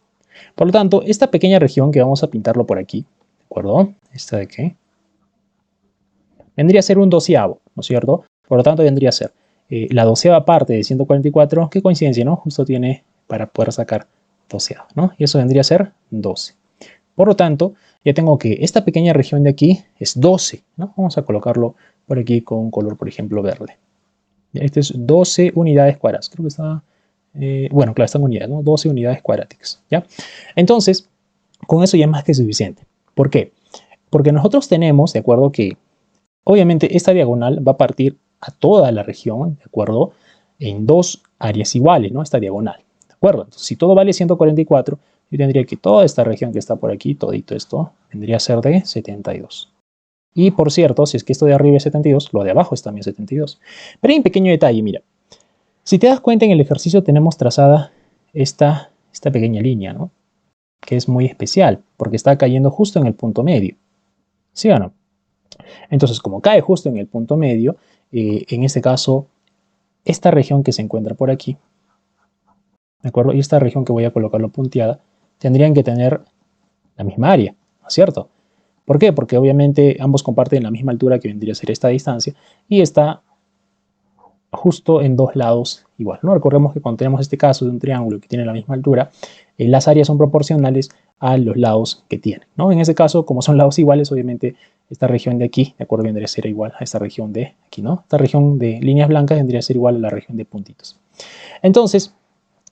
Por lo tanto, esta pequeña región que vamos a pintarlo por aquí, ¿de acuerdo? ¿Esta de qué? Vendría a ser un doceavo, ¿no es cierto? Por lo tanto, vendría a ser la doceava parte de 144, qué coincidencia, ¿no? Justo tiene para poder sacar doceavo, ¿no? Y eso vendría a ser 12. Por lo tanto, ya tengo que esta pequeña región de aquí es 12, ¿no? Vamos a colocarlo por aquí con un color, por ejemplo, verde. Este es 12 unidades cuadradas. Creo que está, bueno, claro, están unidades, ¿no? 12 unidades cuadráticas, ¿ya? Entonces, con eso ya es más que suficiente. ¿Por qué? Porque nosotros tenemos, de acuerdo, que obviamente esta diagonal va a partir a toda la región, ¿de acuerdo? En dos áreas iguales, ¿no? Esta diagonal, ¿de acuerdo? Entonces, si todo vale 144, yo tendría que toda esta región que está por aquí, todito esto, vendría a ser de 72. Y por cierto, si es que esto de arriba es 72, lo de abajo es también 72. Pero hay un pequeño detalle, mira. Si te das cuenta, en el ejercicio tenemos trazada esta pequeña línea, ¿no? Que es muy especial, porque está cayendo justo en el punto medio. ¿Sí o no? Entonces, como cae justo en el punto medio, en este caso, esta región que se encuentra por aquí, ¿de acuerdo? Y esta región que voy a colocarlo punteada, tendrían que tener la misma área, ¿no es cierto? ¿Por qué? Porque obviamente ambos comparten la misma altura que vendría a ser esta distancia y está justo en dos lados igual, ¿no? Recordemos que cuando tenemos este caso de un triángulo que tiene la misma altura, las áreas son proporcionales a los lados que tienen, ¿no? En ese caso, como son lados iguales, obviamente esta región de aquí, ¿de acuerdo? Vendría a ser igual a esta región de aquí, ¿no? Esta región de líneas blancas vendría a ser igual a la región de puntitos. Entonces,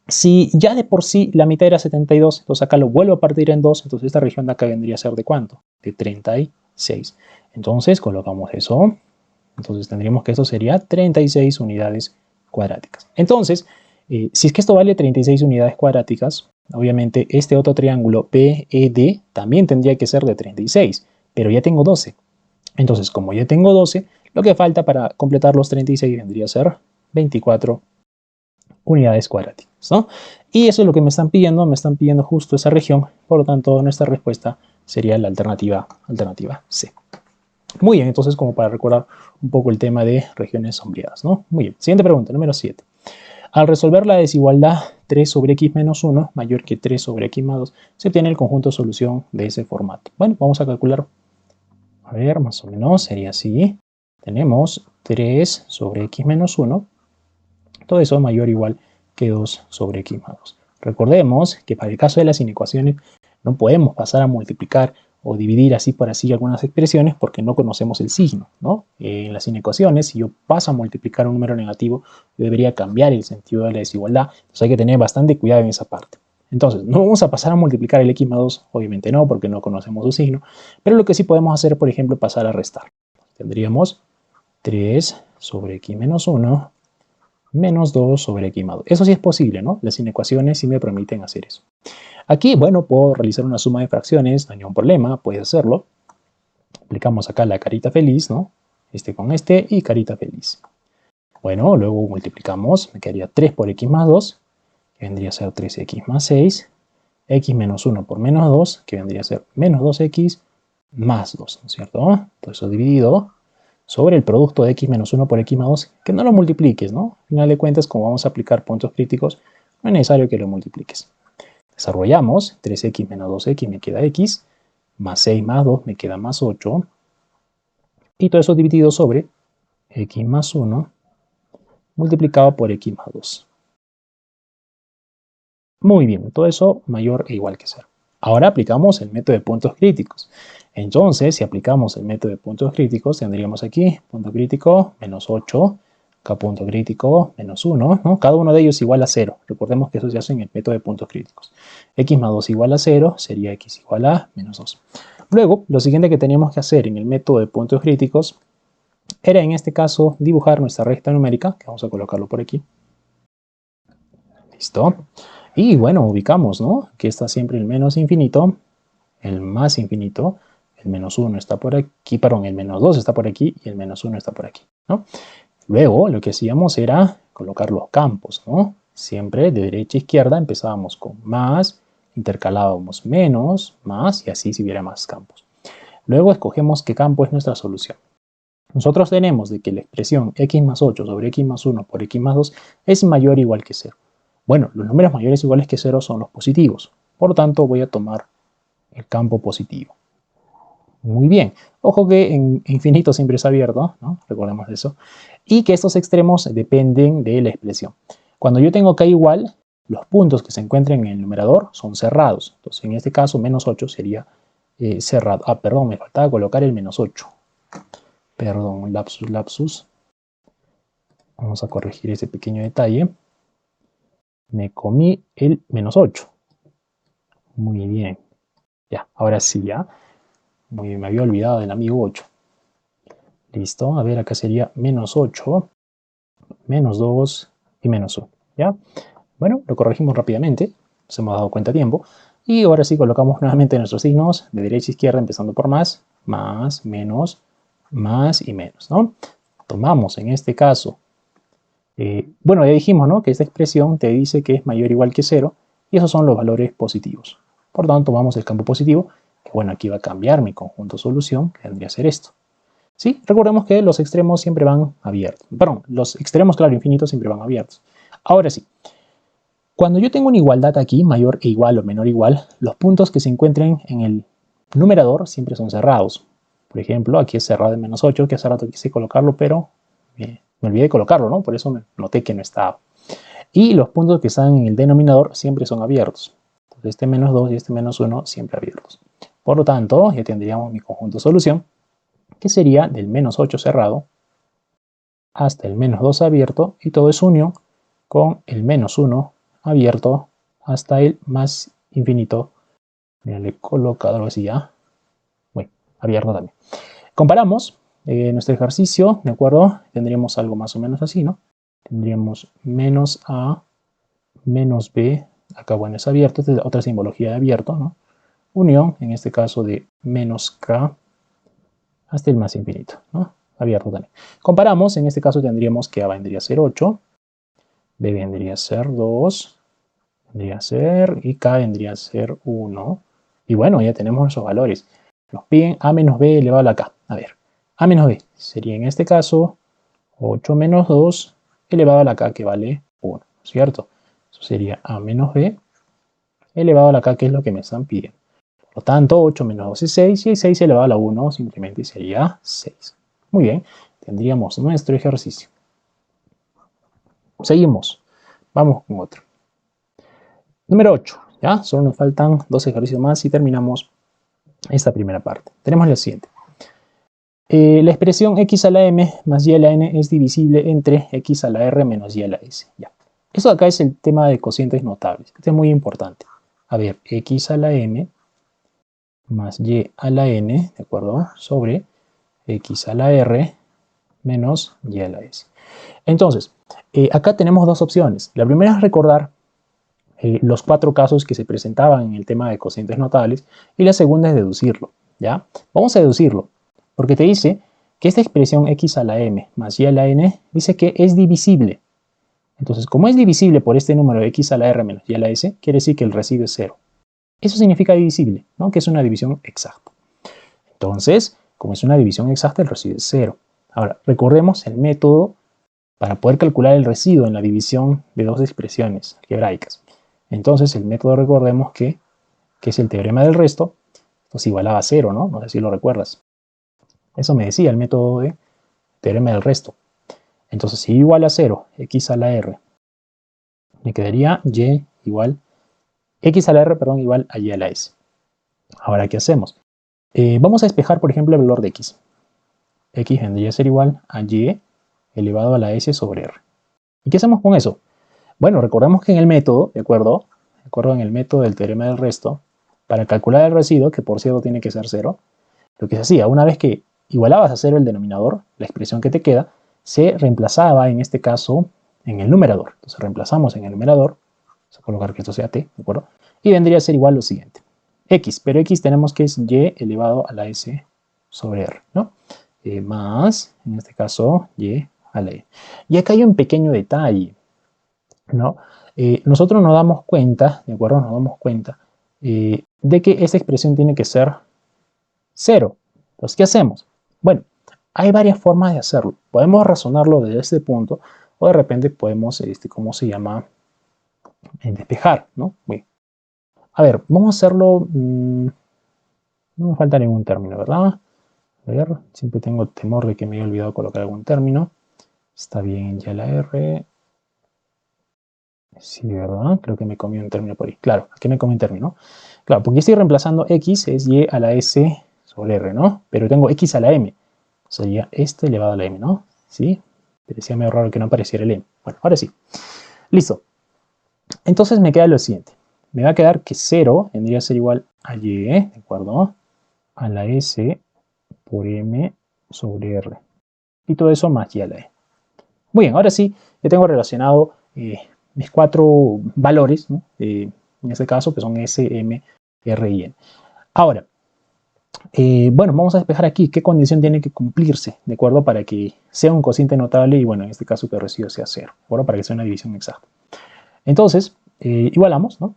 si ya de por sí la mitad era 72, entonces acá lo vuelvo a partir en 2, entonces esta región de acá vendría a ser ¿de cuánto? De 36. Entonces colocamos eso. Entonces tendríamos que esto sería 36 unidades cuadráticas. Entonces, si es que esto vale 36 unidades cuadráticas, obviamente este otro triángulo PED también tendría que ser de 36, pero ya tengo 12. Entonces, como ya tengo 12, lo que falta para completar los 36 vendría a ser 24 unidades cuadráticas, ¿no? Y eso es lo que me están pidiendo justo esa región, por lo tanto nuestra respuesta sería la alternativa C. Muy bien, entonces como para recordar un poco el tema de regiones sombreadas, ¿no? Muy bien, siguiente pregunta, número 7. Al resolver la desigualdad 3 sobre x menos 1 mayor que 3 sobre x más 2, se obtiene el conjunto de solución de ese formato. Bueno, vamos a calcular. A ver, más o menos sería así. Tenemos 3 sobre x menos 1. Todo eso mayor o igual que 2 sobre x más 2. Recordemos que para el caso de las inecuaciones no podemos pasar a multiplicar o dividir así por así algunas expresiones porque no conocemos el signo, ¿no? En las inecuaciones, si yo paso a multiplicar un número negativo, yo debería cambiar el sentido de la desigualdad. Entonces hay que tener bastante cuidado en esa parte. Entonces, no vamos a pasar a multiplicar el x más 2, obviamente no, porque no conocemos su signo, pero lo que sí podemos hacer, por ejemplo, es pasar a restar. Tendríamos 3 sobre x menos 1 menos 2 sobre x más 2. Eso sí es posible, ¿no? Las inecuaciones sí me permiten hacer eso. Aquí, bueno, puedo realizar una suma de fracciones, no hay ningún problema, puedes hacerlo. Aplicamos acá la carita feliz, ¿no? Este con este y carita feliz. Bueno, luego multiplicamos, me quedaría 3 por x más 2, que vendría a ser 3x más 6, x menos 1 por menos 2, que vendría a ser menos 2x más 2, ¿no es cierto? Todo eso dividido sobre el producto de x menos 1 por x más 2, que no lo multipliques, ¿no? Al final de cuentas, como vamos a aplicar puntos críticos, no es necesario que lo multipliques. Desarrollamos, 3x menos 2x me queda x, más 6 más 2 me queda más 8, y todo eso dividido sobre x más 1 multiplicado por x más 2. Muy bien, todo eso mayor e igual que 0. Ahora aplicamos el método de puntos críticos. Entonces, si aplicamos el método de puntos críticos, tendríamos aquí punto crítico menos 8, acá punto crítico menos 1, ¿no? Cada uno de ellos igual a 0. Recordemos que eso se hace en el método de puntos críticos. X más 2 igual a 0, sería x igual a menos 2. Luego, lo siguiente que teníamos que hacer en el método de puntos críticos era en este caso dibujar nuestra recta numérica, que vamos a colocarlo por aquí. ¿Listo? Y bueno, ubicamos, ¿no? Que está siempre el menos infinito, el más infinito, el menos 1 está por aquí, perdón, el menos 2 está por aquí y el menos 1 está por aquí, ¿no? Luego lo que hacíamos era colocar los campos, ¿no? Siempre de derecha a izquierda empezábamos con más, intercalábamos menos, más y así si hubiera más campos. Luego escogemos qué campo es nuestra solución. Nosotros tenemos de que la expresión x más 8 sobre x más 1 por x más 2 es mayor o igual que 0. Bueno, los números mayores o iguales que 0 son los positivos. Por lo tanto, voy a tomar el campo positivo. Muy bien. Ojo que en infinito siempre es abierto, ¿no? Recordemos eso. Y que estos extremos dependen de la expresión. Cuando yo tengo k igual, los puntos que se encuentran en el numerador son cerrados. Entonces, en este caso, menos 8 sería cerrado. Ah, perdón, me faltaba colocar el menos 8. Perdón, lapsus, lapsus. Vamos a corregir ese pequeño detalle. Me comí el menos 8. Muy bien. Ya, ahora sí, ya. Muy bien, me había olvidado del amigo 8. Listo, a ver, acá sería menos 8, menos 2 y menos 1. ¿Ya? Bueno, lo corregimos rápidamente. Nos hemos dado cuenta a tiempo. Y ahora sí colocamos nuevamente nuestros signos de derecha a izquierda, empezando por más, menos, más y menos, ¿no? Tomamos en este caso, bueno, ya dijimos, ¿no? Que esta expresión te dice que es mayor o igual que 0, y esos son los valores positivos. Por tanto, tomamos el campo positivo, que bueno, aquí va a cambiar mi conjunto solución, que vendría a ser esto. ¿Sí? Recordemos que los extremos siempre van abiertos. Perdón, los extremos, claro, infinitos siempre van abiertos. Ahora sí, cuando yo tengo una igualdad aquí, mayor e igual o menor igual, los puntos que se encuentren en el numerador siempre son cerrados. Por ejemplo, aquí es cerrado en menos 8, que hace rato quise colocarlo, pero me olvidé de colocarlo, ¿no? Por eso me noté que no estaba. Y los puntos que están en el denominador siempre son abiertos. Entonces este menos 2 y este menos 1 siempre abiertos. Por lo tanto, ya tendríamos mi conjunto de solución, que sería del menos 8 cerrado hasta el menos 2 abierto, y todo es unión con el menos 1 abierto hasta el más infinito. Mira, le he colocado algo así ya. Bueno, abierto también. Comparamos nuestro ejercicio, ¿de acuerdo? Tendríamos algo más o menos así, ¿no? Tendríamos menos A, menos B, acá bueno es abierto, esta es otra simbología de abierto, ¿no? Unión, en este caso de menos K hasta el más infinito, ¿no? Abierto también. Comparamos, en este caso tendríamos que A vendría a ser 8, B vendría a ser 2, vendría a ser, y K vendría a ser 1. Y bueno, ya tenemos esos valores. Nos piden A menos B elevado a la K. A ver, A menos B sería en este caso 8 menos 2 elevado a la K, que vale 1, ¿cierto? Eso sería A menos B elevado a la K, que es lo que me están pidiendo. Por lo tanto, 8 menos 2 es 6, y el 6 elevado a la 1 simplemente sería 6. Muy bien, tendríamos nuestro ejercicio. Seguimos. Vamos con otro. Número 8, ¿ya? Solo nos faltan 2 ejercicios más y terminamos esta primera parte. Tenemos lo siguiente. La expresión x a la m más y a la n es divisible entre x a la r menos y a la s. Ya. Esto de acá es el tema de cocientes notables. Este es muy importante. A ver, x a la m más y a la n, ¿de acuerdo? Sobre x a la r menos y a la s. Entonces, acá tenemos dos opciones. La primera es recordar los 4 casos que se presentaban en el tema de cocientes notables y la segunda es deducirlo, ¿ya? Vamos a deducirlo, porque te dice que esta expresión x a la m más y a la n dice que es divisible. Entonces, como es divisible por este número x a la r menos y a la s, quiere decir que el residuo es 0. Eso significa divisible, ¿no? Que es una división exacta. Entonces, como es una división exacta, el residuo es 0. Ahora, recordemos el método para poder calcular el residuo en la división de dos expresiones algebraicas. Entonces, el método, recordemos que es el teorema del resto, esto se igualaba a 0, ¿no? No sé si lo recuerdas. Eso me decía el método de teorema del resto. Entonces, si igual a 0, x a la r, me quedaría y igual, x a la r, perdón, igual a y a la s. Ahora, ¿qué hacemos? Vamos a despejar, por ejemplo, el valor de x. X vendría a ser igual a y elevado a la s sobre r. ¿Y qué hacemos con eso? Bueno, recordemos que en el método, ¿de acuerdo? En el método del teorema del resto, para calcular el residuo, que por cierto tiene que ser 0, lo que se hacía, una vez que igualabas a 0 el denominador, la expresión que te queda, se reemplazaba en este caso en el numerador. Entonces reemplazamos en el numerador, vamos a colocar que esto sea t, ¿de acuerdo? Y vendría a ser igual lo siguiente. X, pero x tenemos que es y elevado a la s sobre r, ¿no? Más, en este caso, y a la e. Y acá hay un pequeño detalle, ¿no? Nosotros nos damos cuenta, ¿de acuerdo? Nos damos cuenta de que esta expresión tiene que ser 0. Entonces, ¿qué hacemos? Bueno, hay varias formas de hacerlo. Podemos razonarlo desde este punto o de repente podemos, ¿cómo se llama? Despejar, ¿no? Bien. A ver, vamos a hacerlo, no me falta ningún término, ¿verdad? A ver, siempre tengo temor de que me haya olvidado colocar algún término. Está bien, ya la R. Sí, ¿verdad? Creo que me comí un término por ahí. Claro, aquí me comí un término. Claro, porque estoy reemplazando x es y a la s sobre r, ¿no? Pero tengo x a la m. Sería este elevado a la m, ¿no? ¿Sí? Parecía medio raro que no apareciera el m. Bueno, ahora sí. Listo. Entonces me queda lo siguiente. Me va a quedar que 0 vendría a ser igual a y, ¿de acuerdo? A la s por m sobre r. Y todo eso más y a la e. Muy bien, ahora sí, ya tengo relacionado mis 4 valores, ¿no? En este caso, que son S, M, R y N. Ahora, bueno, vamos a despejar aquí qué condición tiene que cumplirse, ¿de acuerdo? Para que sea un cociente notable y, bueno, en este caso que el residuo sea 0, ¿de acuerdo? Para que sea una división exacta. Entonces, igualamos, ¿no?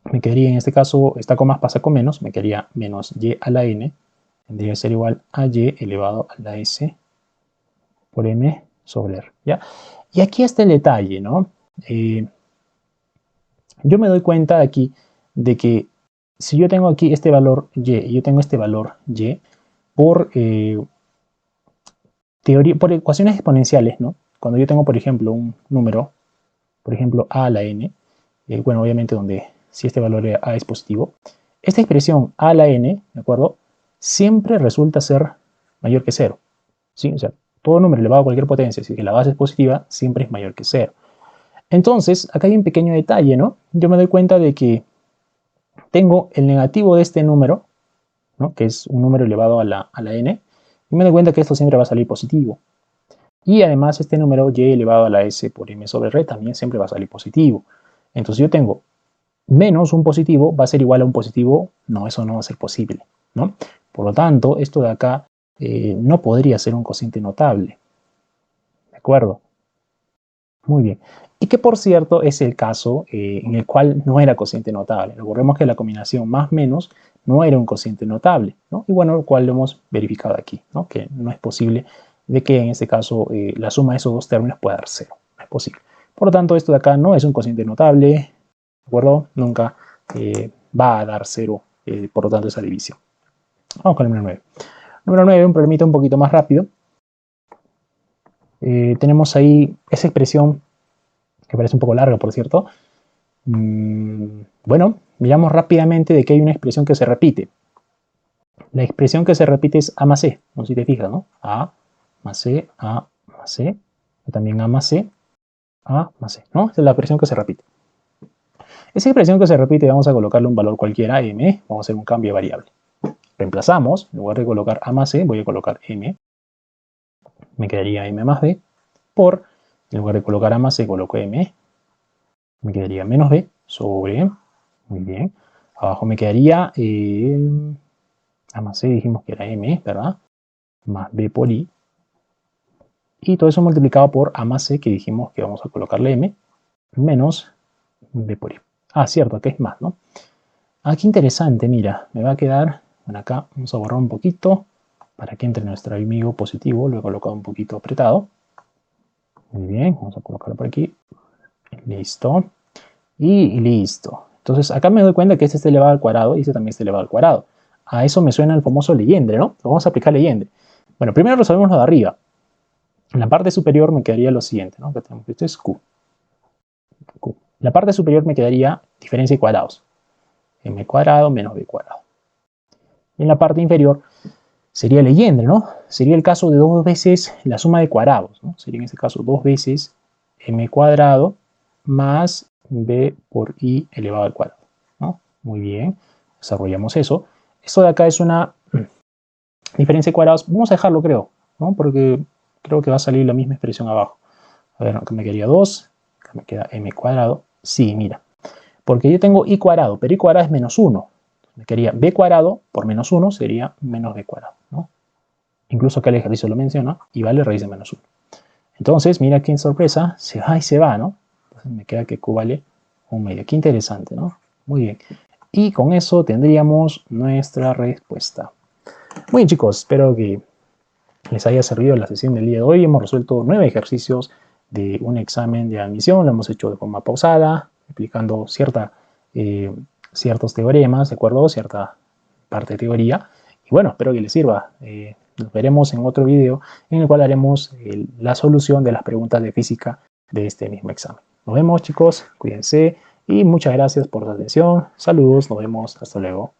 Me quedaría en este caso, esta con más pasa con menos, me quedaría menos y a la n, tendría que ser igual a y elevado a la s por m sobre r, ¿ya? Y aquí está el detalle, ¿no? Yo me doy cuenta aquí de que si yo tengo aquí este valor y, y yo tengo este valor y, por por ecuaciones exponenciales, ¿no? Cuando yo tengo, por ejemplo, un número, por ejemplo, a a la n, bueno, obviamente donde si este valor de a es positivo, esta expresión a a la n, ¿de acuerdo? Siempre resulta ser mayor que 0, ¿sí? O sea, todo número elevado a cualquier potencia, si la base es positiva, siempre es mayor que 0. Entonces, acá hay un pequeño detalle, ¿no? Yo me doy cuenta de que tengo el negativo de este número, ¿no? Que es un número elevado a la n, y me doy cuenta que esto siempre va a salir positivo. Y además este número y elevado a la s por m sobre r también siempre va a salir positivo. Entonces yo tengo menos un positivo va a ser igual a un positivo, no, eso no va a ser posible, ¿no? Por lo tanto, esto de acá no podría ser un cociente notable. ¿De acuerdo? Muy bien. Y que por cierto es el caso en el cual no era cociente notable. Recordemos que la combinación más menos no era un cociente notable, ¿no? Y bueno, lo cual lo hemos verificado aquí, ¿no? Que no es posible de que en este caso la suma de esos dos términos pueda dar 0. No es posible. Por lo tanto, esto de acá no es un cociente notable, ¿de acuerdo? Nunca va a dar 0, por lo tanto, esa división. Vamos con el número 9. Número 9, un problemita un poquito más rápido. Tenemos ahí esa expresión que parece un poco larga, por cierto, Bueno, miramos rápidamente de que hay una expresión que se repite. La expresión que se repite es A más C, no sé si te fijas, ¿no? A más C, A más C, también A más C, A más C, ¿no? Esa es la expresión que se repite. Esa expresión que se repite vamos a colocarle un valor cualquiera, M, vamos a hacer un cambio de variable. Reemplazamos, en lugar de colocar A más C, voy a colocar M, me quedaría M más B, por, en lugar de colocar A más C, coloco M, me quedaría menos B sobre, muy bien, abajo me quedaría A más C, dijimos que era M, ¿verdad? Más B por I, y todo eso multiplicado por A más C, que dijimos que vamos a colocarle M, menos B por I. Ah, cierto, aquí es más, ¿no? Ah, qué interesante, mira, me va a quedar, bueno, acá vamos a borrar un poquito, para que entre nuestro amigo positivo, lo he colocado un poquito apretado. Muy bien, vamos a colocarlo por aquí, listo, y listo. Entonces acá me doy cuenta que este está elevado al cuadrado y este también está elevado al cuadrado. A eso me suena el famoso leyendre, ¿no? Vamos a aplicar leyendre. Bueno, primero resolvemos lo de arriba. En la parte superior me quedaría lo siguiente, ¿no? Que tenemos que esto es Q. Q. En la parte superior me quedaría diferencia de cuadrados. M cuadrado menos B cuadrado. Y en la parte inferior sería leyendre, ¿no? Sería el caso de 2 veces la suma de cuadrados, ¿no? Sería en este caso 2 veces M cuadrado más B por I elevado al cuadrado, ¿no? Muy bien, desarrollamos eso. Esto de acá es una diferencia de cuadrados. Vamos a dejarlo, creo, ¿no? Porque creo que va a salir la misma expresión abajo. A ver, acá me quedaría 2, acá me queda M cuadrado. Sí, mira, porque yo tengo I cuadrado, pero I cuadrado es menos 1. Me quedaría B cuadrado por menos 1 sería menos B cuadrado, ¿no? Incluso acá el ejercicio lo menciona, y vale raíz de menos 1. Entonces, mira qué sorpresa, se va y se va, ¿no? Entonces me queda que Q vale 1/2. Qué interesante, ¿no? Muy bien. Y con eso tendríamos nuestra respuesta. Muy bien, chicos, espero que les haya servido la sesión del día de hoy. Hemos resuelto 9 ejercicios de un examen de admisión. Lo hemos hecho de forma pausada, explicando ciertos teoremas, ¿de acuerdo? Cierta parte de teoría. Y bueno, espero que les sirva. Nos veremos en otro video en el cual haremos la solución de las preguntas de física de este mismo examen. Nos vemos, chicos, cuídense y muchas gracias por su atención. Saludos, nos vemos, hasta luego.